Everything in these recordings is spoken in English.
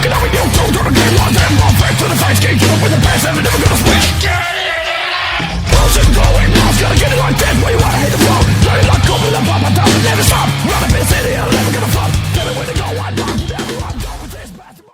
fucking up with you. Don't turn the game on, damn long face to the face. Can't keep up with the past, and never gonna switch. Bullshit going off, gotta get it like this. Where you wanna hit the road? Try to lock up with a pop, I don't never stop. Running in the city, I'm never gonna flop. Tell me where to go, I'm not never. I'm done with this bastard.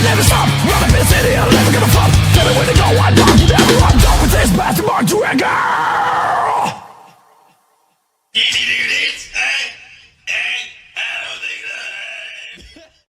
Never stop, running in the city, I'm never gonna flop. Tell me where to go, I'm not never. I'm done with this bastard, Mark Trigger.